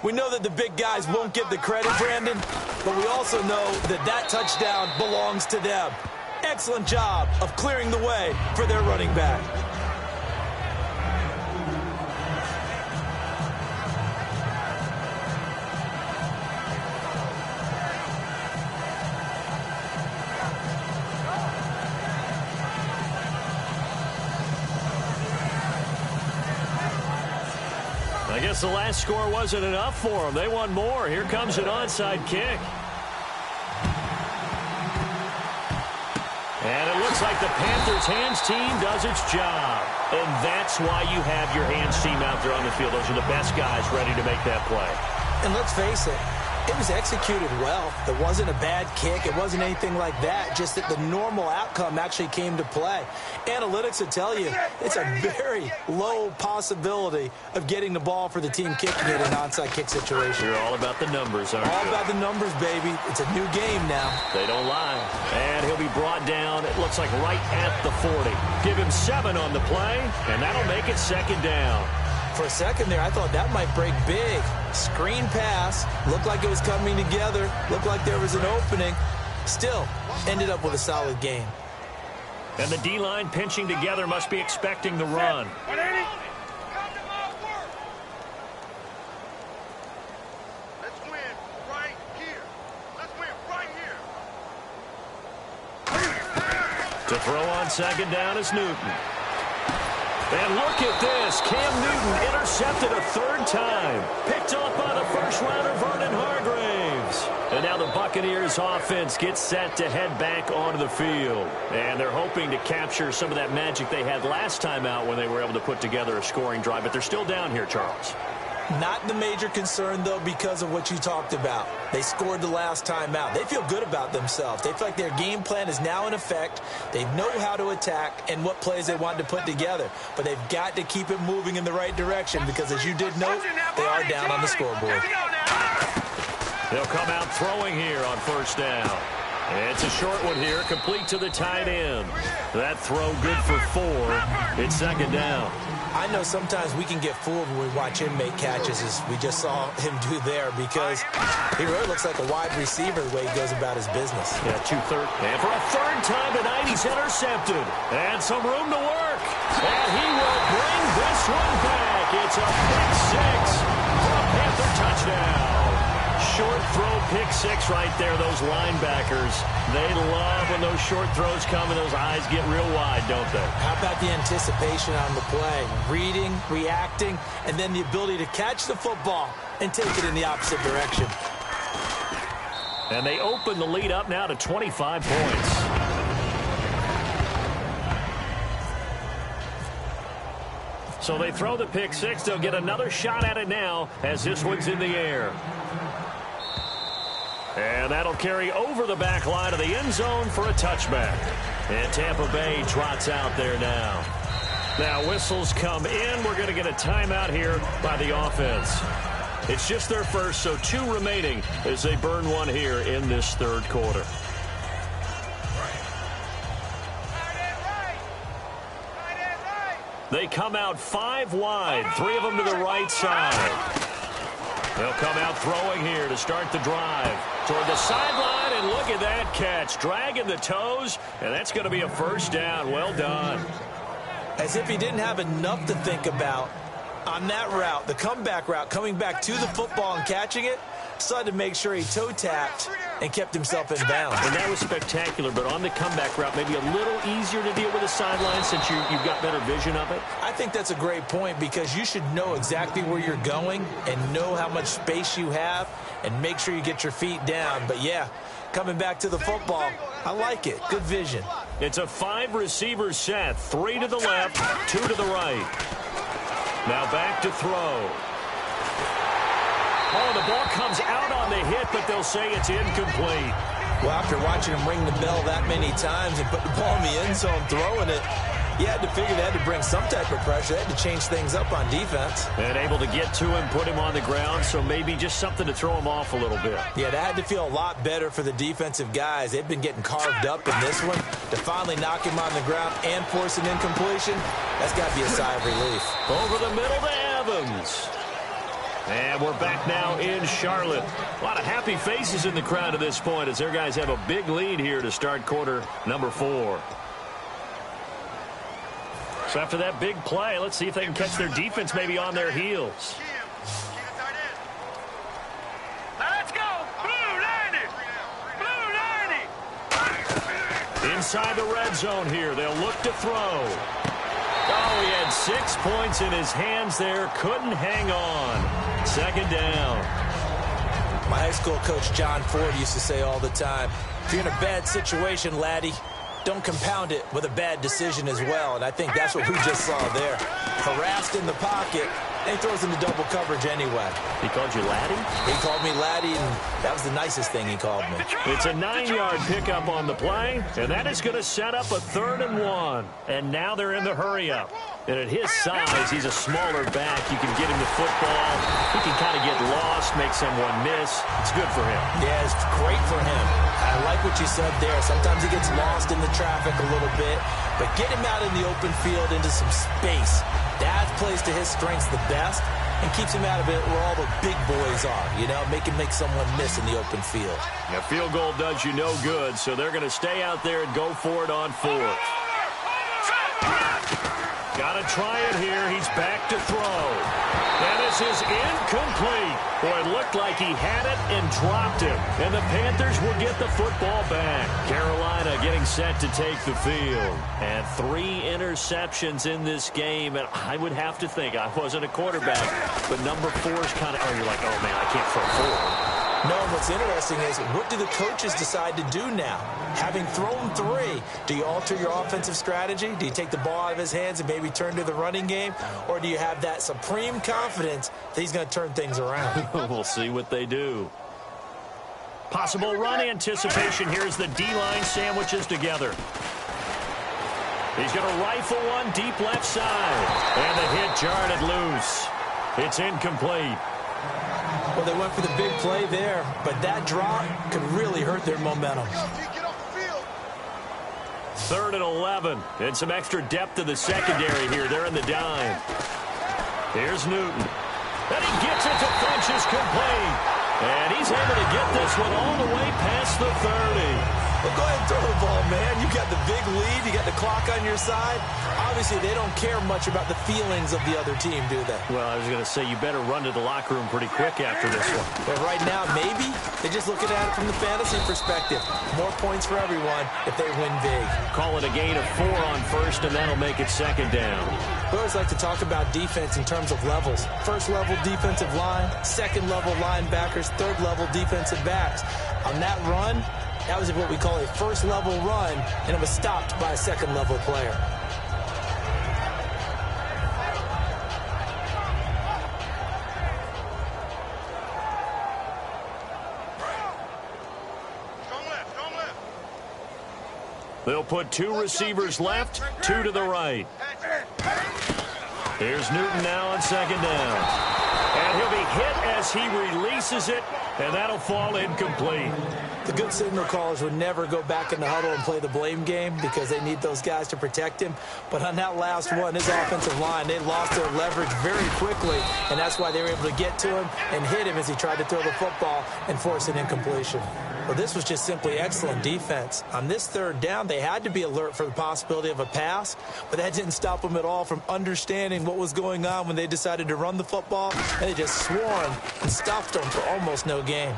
Speaker 3: We know that the big guys won't get the credit, Brandon, but we also know that that touchdown belongs to them. Excellent job of clearing the way for their running back.
Speaker 2: I guess the last score wasn't enough for them. They want more. Here comes an onside kick. And it looks like the Panthers' hands team does its job. And that's why you have your hands team out there on the field. Those are the best guys ready to make that play.
Speaker 3: And let's face it, it was executed well. It wasn't a bad kick. It wasn't anything like that. Just that the normal outcome actually came to play. Analytics will tell you it's a very low possibility of getting the ball for the team kicking it in an onside kick situation.
Speaker 2: You're all about the numbers, aren't you?
Speaker 3: All about the numbers, baby. It's a new game now.
Speaker 2: They don't lie. And he'll be brought down, it looks like right at the 40. Give him 7 on the play, and that'll make it second down.
Speaker 3: For a second there, I thought that might break big. Screen pass. Looked like it was coming together. Looked like there was an opening. Still, ended up with a solid game.
Speaker 2: And the D-line pinching together must be expecting the run.
Speaker 4: Let's win right here. Let's win right here.
Speaker 2: To throw on second down is Newton. And look at this. Cam Newton intercepted a 3rd time. Picked off by the first-rounder Vernon Hargreaves. And now the Buccaneers offense gets set to head back onto the field. And they're hoping to capture some of that magic they had last time out when they were able to put together a scoring drive. But they're still down here, Charles.
Speaker 3: Not the major concern, though, because of what you talked about. They scored the last time out. They feel good about themselves. They feel like their game plan is now in effect. They know how to attack and what plays they want to put together. But they've got to keep it moving in the right direction because, as you did note, they are down on the scoreboard.
Speaker 2: They'll come out throwing here on first down. It's a short one here, complete to the tight end. That throw good for 4. It's second down.
Speaker 3: I know sometimes we can get fooled when we watch him make catches, as we just saw him do there, because he really looks like a wide receiver the way he goes about his business.
Speaker 2: Yeah, 2-3. And for a third time tonight, he's intercepted. And some room to work. And he will bring this one back. It's a pick 6 for a Panther touchdown. Short throw, pick 6 right there. Those linebackers, they love when those short throws come and those eyes get real wide, don't they?
Speaker 3: How about the anticipation on the play? Reading, reacting, and then the ability to catch the football and take it in the opposite direction.
Speaker 2: And they open the lead up now to 25 points. So they throw the pick 6. They'll get another shot at it now as this one's in the air. And that'll carry over the back line of the end zone for a touchback. And Tampa Bay trots out there now. Now whistles come in. We're going to get a timeout here by the offense. It's just their first, so 2 remaining as they burn one here in this third quarter. They come out 5 wide, 3 of them to the right side. They'll come out throwing here to start the drive. Toward the sideline, and look at that catch. Dragging the toes, and that's going to be a first down. Well done.
Speaker 3: As if he didn't have enough to think about on that route, the comeback route, coming back to the football and catching it, decided to make sure he toe-tapped and kept himself in bounds.
Speaker 2: And that was spectacular, but on the comeback route, maybe a little easier to deal with the sideline since you've got better vision of it?
Speaker 3: I think that's a great point, because you should know exactly where you're going and know how much space you have and make sure you get your feet down. But, yeah, coming back to the football, I like it. Good vision.
Speaker 2: It's a 5-receiver set, 3 to the left, 2 to the right. Now back to throw. Oh, the ball comes out on the hit, but they'll say it's incomplete.
Speaker 3: Well, after watching him ring the bell that many times and put the ball in the end zone throwing it, you had to figure they had to bring some type of pressure. They had to change things up on defense.
Speaker 2: And able to get to him, put him on the ground, so maybe just something to throw him off a little bit.
Speaker 3: Yeah, that had to feel a lot better for the defensive guys. They've been getting carved up in this one. To finally knock him on the ground and force an incompletion, that's got to be a sigh of relief.
Speaker 2: Over the middle to Evans. And we're back now in Charlotte. A lot of happy faces in the crowd at this point as their guys have a big lead here to start quarter number 4. So after that big play, let's see if they can catch their defense maybe on their heels.
Speaker 4: Let's go! Blue 90! Blue 90!
Speaker 2: Inside the red zone here, they'll look to throw. Oh, he had 6 points in his hands there. Couldn't hang on. Second down.
Speaker 3: My high school coach, John Ford, used to say all the time, if you're in a bad situation, laddie, don't compound it with a bad decision as well. And I think that's what we just saw there. Harassed in the pocket, and he throws into double coverage anyway.
Speaker 2: He called you laddie?
Speaker 3: He called me laddie, and that was the nicest thing he called me.
Speaker 2: It's a 9-yard pickup on the play, and that is going to set up a 3rd and 1. And now they're in the hurry-up. And at his size, he's a smaller back. You can get him the football. He can kind of get lost, make someone miss. It's good for him.
Speaker 3: Yeah, it's great for him. I like what you said there. Sometimes he gets lost in the traffic a little bit, but get him out in the open field into some space. That plays to his strengths the best and keeps him out of it where all the big boys are, you know, make someone miss in the open field.
Speaker 2: A field goal does you no good, so they're going to stay out there and go for it on 4th. Got to try it here. He's back to throw. And this is incomplete. Boy, it looked like he had it and dropped it. And the Panthers will get the football back. Carolina getting set to take the field. And 3 interceptions in this game. And I would have to think, I wasn't a quarterback, but number 4 is kind of, oh, you're like, oh, man, I can't throw 4.
Speaker 3: No, and what's interesting is, what do the coaches decide to do now? Having thrown 3, do you alter your offensive strategy? Do you take the ball out of his hands and maybe turn to the running game? Or do you have that supreme confidence that he's going to turn things around?
Speaker 2: We'll see what they do. Possible run anticipation here as the D-line sandwiches together. He's going to rifle one deep left side. And the hit jarred it loose. It's incomplete.
Speaker 3: Well, they went for the big play there, but that drop could really hurt their momentum.
Speaker 2: 3rd and 11. And some extra depth to the secondary here. They're in the dime. Here's Newton. And he gets it to Funchess complete. And he's able to get this one all the way past the 30.
Speaker 3: Well, go ahead and throw the ball, man. You got the big lead. You got the clock on your side. Obviously, they don't care much about the feelings of the other team, do they?
Speaker 2: Well, I was going to say you better run to the locker room pretty quick after this one.
Speaker 3: But right now, maybe they're just looking at it from the fantasy perspective. More points for everyone if they win big.
Speaker 2: Call it a gain of 4 on first, and that'll make it 2nd down.
Speaker 3: We always like to talk about defense in terms of levels. 1st level defensive line, 2nd level linebackers, 3rd level defensive backs. On that run, that was what we call a 1st level run, and it was stopped by a 2nd level player.
Speaker 2: They'll put 2 receivers left, 2 to the right. Here's Newton now on 2nd down. And he'll be hit as he releases it, and that'll fall incomplete.
Speaker 3: The good signal callers would never go back in the huddle and play the blame game because they need those guys to protect him. But on that last one, his offensive line, they lost their leverage very quickly, and that's why they were able to get to him and hit him as he tried to throw the football and force an incompletion. Well, this was just simply excellent defense. On this 3rd down, they had to be alert for the possibility of a pass, but that didn't stop them at all from understanding what was going on when they decided to run the football, and they just swarmed and stopped them for almost no gain.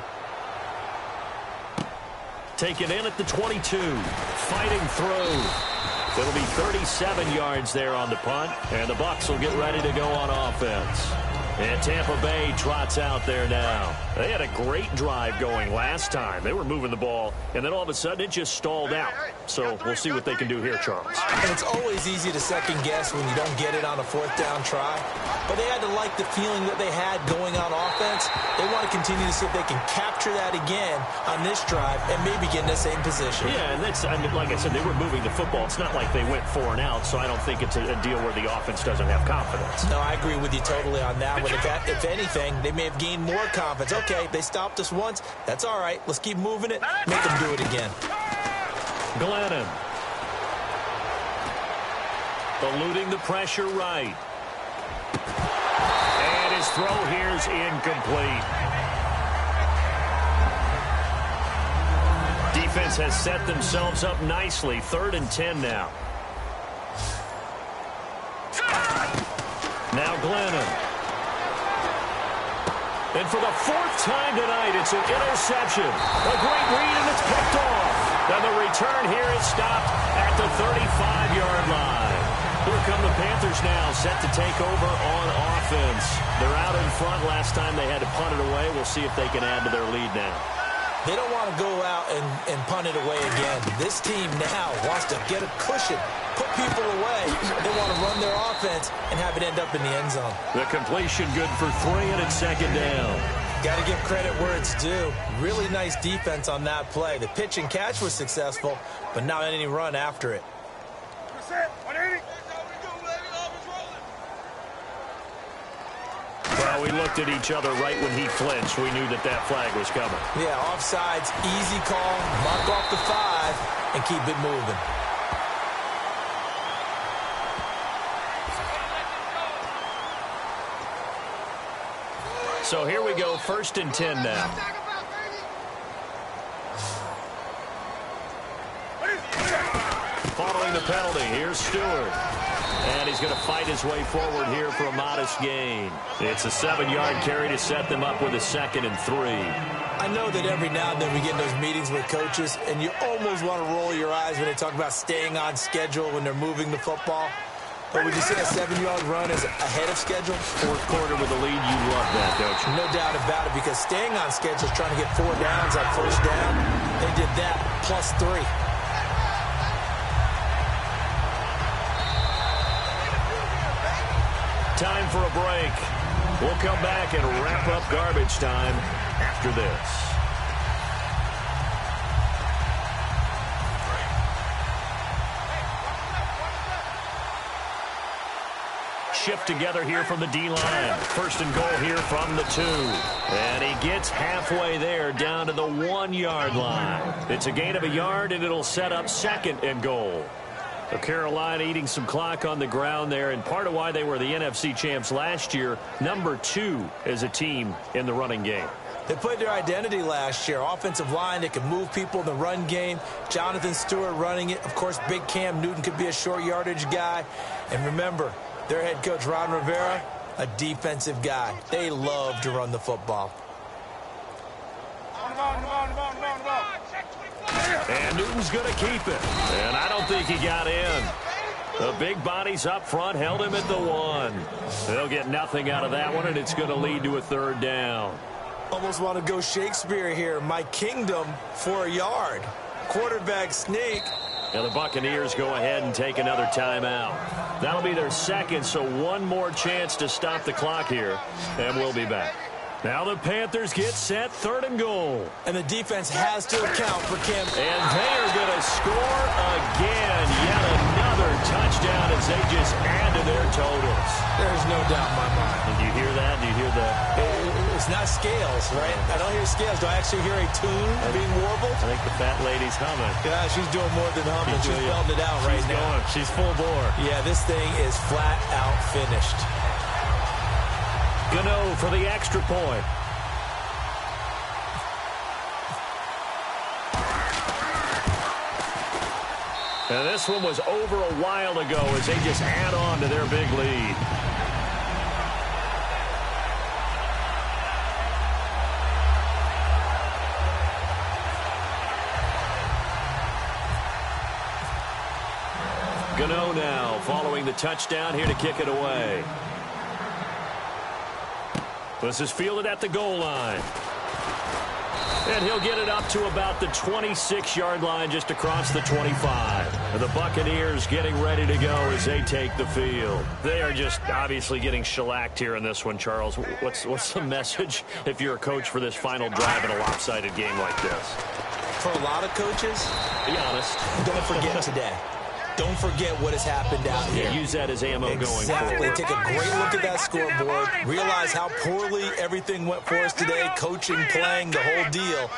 Speaker 2: Taken in at the 22. Fighting through. It'll be 37 yards there on the punt, and the Bucs will get ready to go on offense. And Tampa Bay trots out there now. They had a great drive going last time. They were moving the ball, and then all of a sudden it just stalled out. So we'll see what they can do here, Charles.
Speaker 3: And it's always easy to second guess when you don't get it on a 4th down try. But they had to like the feeling that they had going on offense. They want to continue to see if they can capture that again on this drive and maybe get in the same position.
Speaker 2: Yeah, and that's, I mean, like I said, they were moving the football. It's not like they went 4 and out, so I don't think it's a deal where the offense doesn't have confidence.
Speaker 3: No, I agree with you totally on that one. If anything, they may have gained more confidence. Okay, they stopped us once. That's all right. Let's keep moving it. Make them do it again.
Speaker 2: Glennon. Eluding the pressure right. And his throw here is incomplete. Defense has set themselves up nicely. 3rd and 10 now. Now Glennon. And for the 4th time tonight, it's an interception. A great read, and it's picked off. And the return here is stopped at the 35-yard line. Here come the Panthers now, set to take over on offense. They're out in front. Last time they had to punt it away. We'll see if they can add to their lead now.
Speaker 3: They don't want to go out and punt it away again. This team now wants to get a cushion, put people away. They want to run their offense and have it end up in the end zone.
Speaker 2: The completion good for 3, and it's 2nd down.
Speaker 3: Got to give credit where it's due. Really nice defense on that play. The pitch and catch was successful, but not any run after it.
Speaker 2: Well, we looked at each other right when he flinched. We knew that that flag was coming.
Speaker 3: Yeah, offsides, easy call. Mark off the 5 and keep it moving.
Speaker 2: So here we go, 1st and 10 now. Following the penalty, here's Stewart. And he's going to fight his way forward here for a modest gain. It's a 7-yard carry to set them up with a 2nd and 3.
Speaker 3: I know that every now and then we get in those meetings with coaches, and you almost want to roll your eyes when they talk about staying on schedule when they're moving the football. But would you say a 7-yard run is ahead of schedule?
Speaker 2: 4th quarter with the lead, you love that, don't you?
Speaker 3: No doubt about it, because staying on schedule is trying to get 4 downs on 1st down. They did that plus 3.
Speaker 2: Time for a break. We'll come back and wrap up garbage time after this. shift together here from the D-line. First and goal here from the 2. And he gets halfway there down to the 1-yard line. It's a gain of a yard, and it'll set up second and goal. Carolina eating some clock on the ground there, and part of why they were the NFC champs last year, number 2 as a team in the running game.
Speaker 3: They played their identity last year. Offensive line, they can move people in the run game. Jonathan Stewart running it. Of course, big Cam Newton could be a short yardage guy. And remember, their head coach, Ron Rivera, a defensive guy. They love to run the football.
Speaker 2: And Newton's going to keep it. And I don't think he got in. The big bodies up front held him at the 1. They'll get nothing out of that one, and it's going to lead to a third down.
Speaker 3: Almost want to go Shakespeare here. My kingdom for a yard. Quarterback sneak.
Speaker 2: And the Buccaneers go ahead and take another timeout. That'll be their second, so one more chance to stop the clock here. And we'll be back. Now the Panthers get set, third and goal.
Speaker 3: And the defense has to account for Cam.
Speaker 2: And they are going to score again. Yet another touchdown as they just add to their totals.
Speaker 3: There's no doubt in my mind.
Speaker 2: And do you hear that? Do you hear the...
Speaker 3: It's not scales, right? I don't hear scales. Do I actually hear a tune being warbled?
Speaker 2: I think the fat lady's humming.
Speaker 3: Yeah, she's doing more than humming. She's belting it out right now.
Speaker 2: She's full bore.
Speaker 3: Yeah, this thing is flat out finished.
Speaker 2: Gano for the extra point. And this one was over a while ago as they just add on to their big lead. Gano now following the touchdown here to kick it away. This is fielded at the goal line. And he'll get it up to about the 26-yard line just across the 25. And the Buccaneers getting ready to go as they take the field. They are just obviously getting shellacked here in this one, Charles. What's the message if you're a coach for this final drive in a lopsided game like this?
Speaker 3: For a lot of coaches,
Speaker 2: be honest,
Speaker 3: don't forget today. Don't forget what has happened out here.
Speaker 2: Use that as ammo going forward.
Speaker 3: Exactly. Take a great look at that scoreboard. Realize how poorly everything went for us today. Coaching, playing, the whole deal.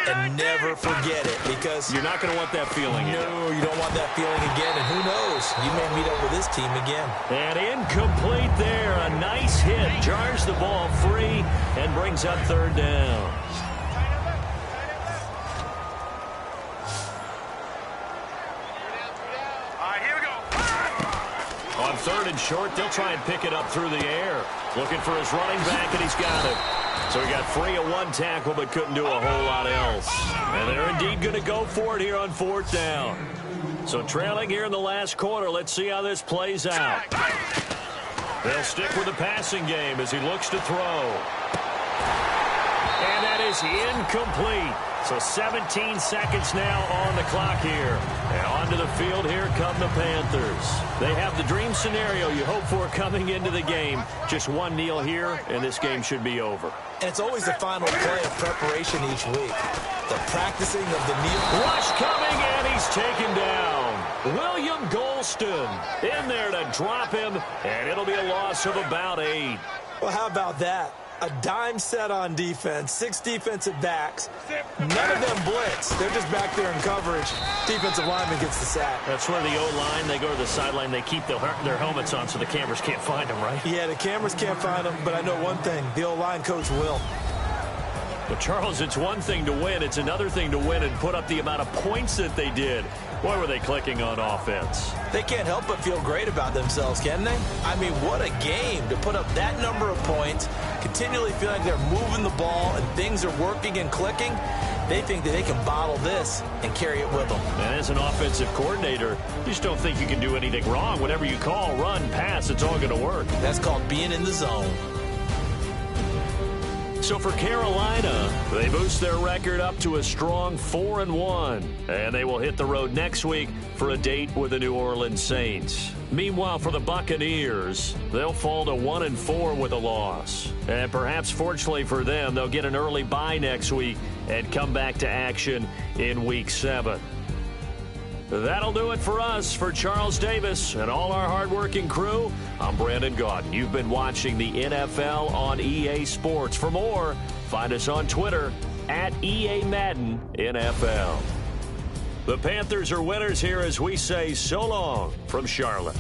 Speaker 3: And never forget it, because
Speaker 2: you're not going to want that feeling again.
Speaker 3: No, you don't want that feeling again. And who knows? You may meet up with this team again.
Speaker 2: And incomplete there. A nice hit. Jars the ball free and brings up third down. On third and short, they'll try and pick it up through the air. Looking for his running back, and he's got it. So he got free of one tackle, but couldn't do a whole lot else. And they're indeed going to go for it here on fourth down. So trailing here in the last quarter. Let's see how this plays out. They'll stick with the passing game as he looks to throw. And that is incomplete. So 17 seconds now on the clock here. And onto the field, here come the Panthers. They have the dream scenario you hope for coming into the game. Just one kneel here, and this game should be over.
Speaker 3: And it's always the final play of preparation each week. The practicing of the kneel.
Speaker 2: Rush coming, and he's taken down. William Golston in there to drop him, and it'll be a loss of about 8.
Speaker 3: Well, how about that? A dime set on defense, 6 defensive backs. None of them blitz. They're just back there in coverage. Defensive lineman gets the sack.
Speaker 2: That's where the O-line, they go to the sideline, they keep their helmets on so the cameras can't find them, right?
Speaker 3: Yeah, the cameras can't find them, but I know one thing. The O-line coach will.
Speaker 2: But, Charles, it's one thing to win. It's another thing to win and put up the amount of points that they did. Boy, were they clicking on offense.
Speaker 3: They can't help but feel great about themselves, can they? I mean, what a game to put up that number of points, continually feel like they're moving the ball and things are working and clicking. They think that they can bottle this and carry it with them.
Speaker 2: And as an offensive coordinator, you just don't think you can do anything wrong. Whatever you call, run, pass, it's all going to work.
Speaker 3: That's called being in the zone.
Speaker 2: So for Carolina, they boost their record up to a strong 4-1. And they will hit the road next week for a date with the New Orleans Saints. Meanwhile, for the Buccaneers, they'll fall to 1-4 with a loss. And perhaps fortunately for them, they'll get an early bye next week and come back to action in Week 7. That'll do it for us. For Charles Davis and all our hardworking crew, I'm Brandon Gaudin. You've been watching the NFL on EA Sports. For more, find us on Twitter at EA Madden NFL. The Panthers are winners here as we say so long from Charlotte.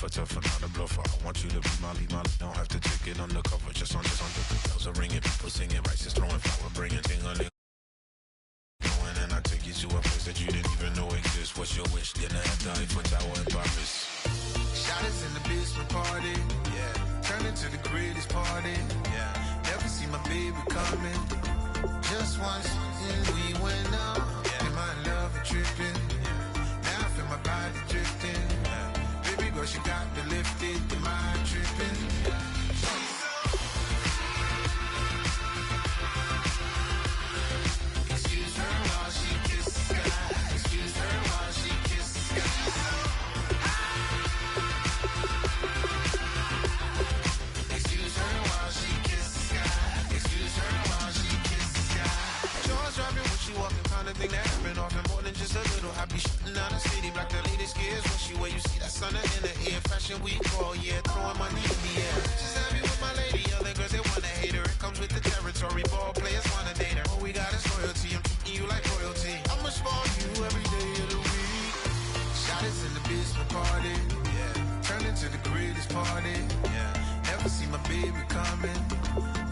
Speaker 5: tougher, not a bluffer. I want you to be my lead, don't have to take it undercover. Just on the bells are ringing, people singing, rice throwing flower, bringing ting-a-ling. And I take you to a place that you didn't even know exists. What's your wish? Dinner at the Eiffel Tower in Paris. Shot is in the basement party, yeah. Turn into the greatest party, yeah. Never see my baby coming. Just once, and we went up. Yeah. And my love is tripping. Yeah. Now I feel my body drifting. Yeah. Baby girl, she got me lifted. Am I tripping? Yeah. Excuse her while she kisses the sky. Excuse her while she kisses the sky. Excuse her while she kisses the sky. Excuse her while she kisses the sky. Jaws dropping when she walking, kind of thing that happen often. More than just a little. I be shooting down the city, black the latest gears. When she where you see that sun in the air. Fashion week all year, throwing money in the air. Just happy with my lady, other girls they wanna hate her. It comes with the territory, ball players wanna date her. All we got is loyalty, I'm treating you like royalty. I'ma spoil you every day of the week. Shot is in the basement party, yeah. Turn into the greatest party, yeah. Never see my baby coming.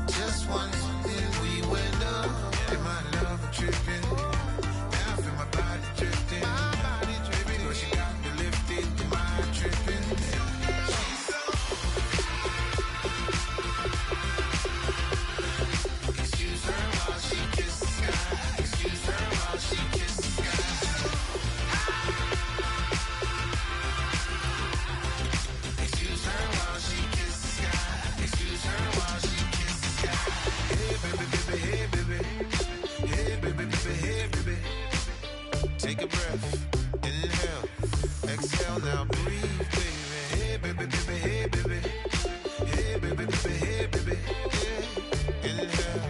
Speaker 5: Just once, then we went up, yeah. And my love is tripping. Now I feel my body drifting. My body dripping. Girl, she got me lifted. Am I tripping? Excuse her while she kisses the sky. Excuse her while she kisses the sky. Excuse her while she kisses the sky. Excuse her while she kisses the sky. Hey baby, baby, hey baby. Hey baby, baby, hey baby. Take a breath, inhale, exhale, now breathe, baby. Hey baby, baby, hey baby. Hey baby, baby, hey baby. Yeah. Inhale,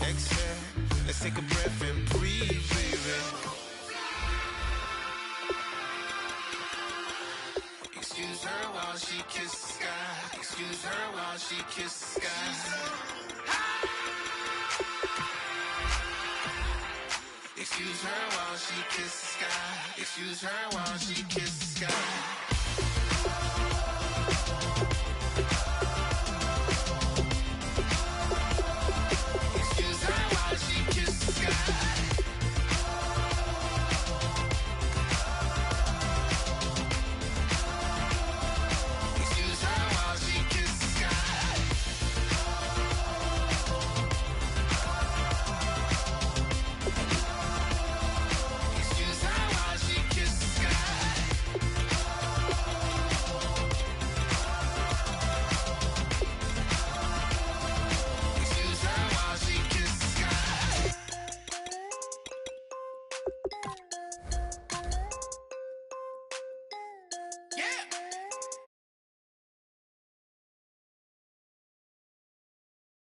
Speaker 5: exhale, let's take a breath and breathe, baby. Excuse her while she kisses the sky. Excuse her while she kisses the sky. Excuse her while she kisses the sky. Excuse her while she kisses the sky.